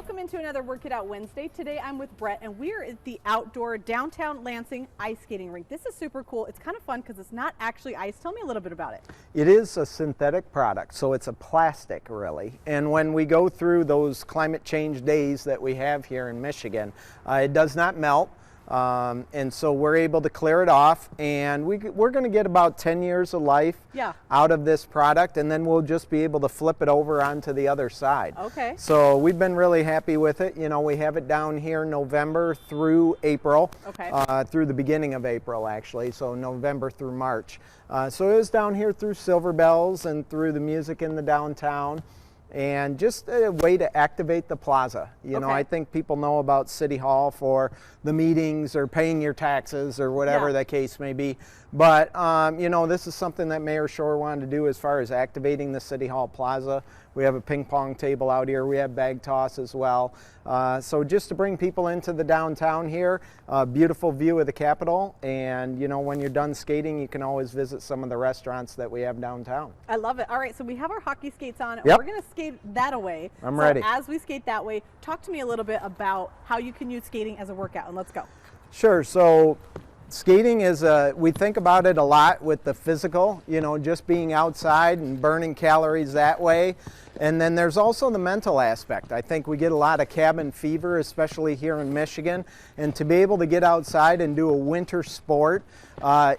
Welcome into another Work It Out Wednesday. Today I'm with Brett and we're at the outdoor downtown Lansing ice skating rink. This is super cool. It's kind of fun because it's not actually ice. Tell me a little bit about it. It is a synthetic product, so it's a plastic really. And when we go through those climate change days that we have here in Michigan, it does not melt. And so we're able to clear it off, and we're going to get about 10 years of life out of this product, and then we'll just be able to flip it over onto the other side. Okay. So we've been really happy with it. You know, we have it down here November through April, through the beginning of April actually, so November through March. So it was down here through Silver Bells and through the music in the downtown. And just a way to activate the plaza. You know, I think people know about City Hall for the meetings or paying your taxes or whatever the case may be. But, you know, this is something that Mayor Shore wanted to do as far as activating the City Hall Plaza. We have a ping pong table out here. We have bag toss as well. So just to bring people into the downtown here, beautiful view of the Capitol. And, you know, when you're done skating, you can always visit some of the restaurants that we have downtown. I love it. All right, so we have our hockey skates on. We're going to skate that away. I'm ready. As we skate that way, talk to me a little bit about how you can use skating as a workout, and let's go. Sure. So skating is we think about it a lot with the physical, you know, just being outside and burning calories that way. And then there's also the mental aspect. I think we get a lot of cabin fever, especially here in Michigan. And to be able to get outside and do a winter sport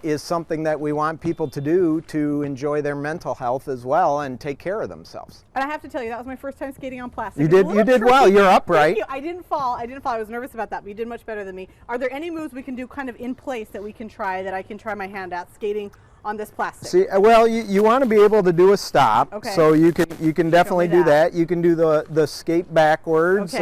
is something that we want people to do to enjoy their mental health as well and take care of themselves. And I have to tell you, that was my first time skating on plastic. You did well. You're upright. Thank you. I didn't fall. I was nervous about that, but you did much better than me. Are there any moves we can do kind of in place that we can try, that I can try my hand at skating on this plastic? See, well, you want to be able to do a stop, so you can definitely do that. You can do the skate backwards.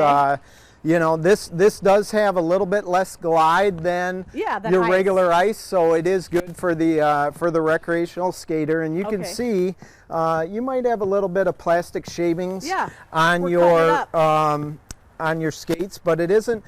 You know, this does have a little bit less glide than your regular ice, so it is good for the recreational skater. And you can see you might have a little bit of plastic shavings on your skates, but it isn't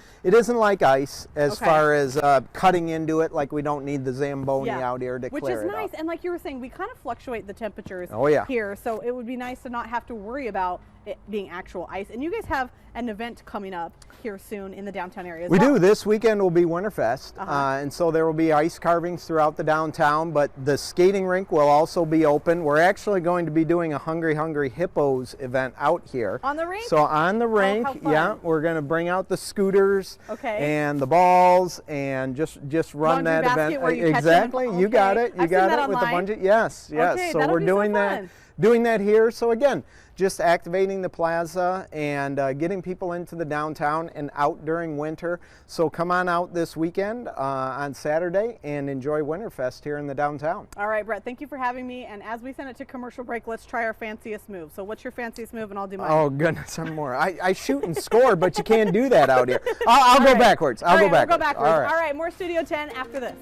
like ice as far as cutting into it. Like, we don't need the Zamboni out here to clear it Which is nice. up. And like you were saying, we kind of fluctuate the temperatures here, so it would be nice to not have to worry about it being actual ice. And you guys have an event coming up here soon in the downtown area as well. We do. This weekend will be Winterfest, and so there will be ice carvings throughout the downtown, but the skating rink will also be open. We're actually going to be doing a Hungry Hungry Hippos event out here. On the rink? So on the rink, we're going to bring out the scooters and the balls and just run that event. Exactly. You got it. You got it with the bungee. Yes, yes. So we're doing that here. So again, just activating the plaza and getting people into the downtown and out during winter. So come on out this weekend on Saturday and enjoy Winterfest here in the downtown. All right, Brett, thank you for having me. And as we send it to commercial break, let's try our fanciest move. So what's your fanciest move, and I'll do mine. Oh, goodness, I'm more. I shoot and score, but you can't do that out here. I'll go backwards. I'll go backwards. We'll go backwards. All right, more Studio 10 after this.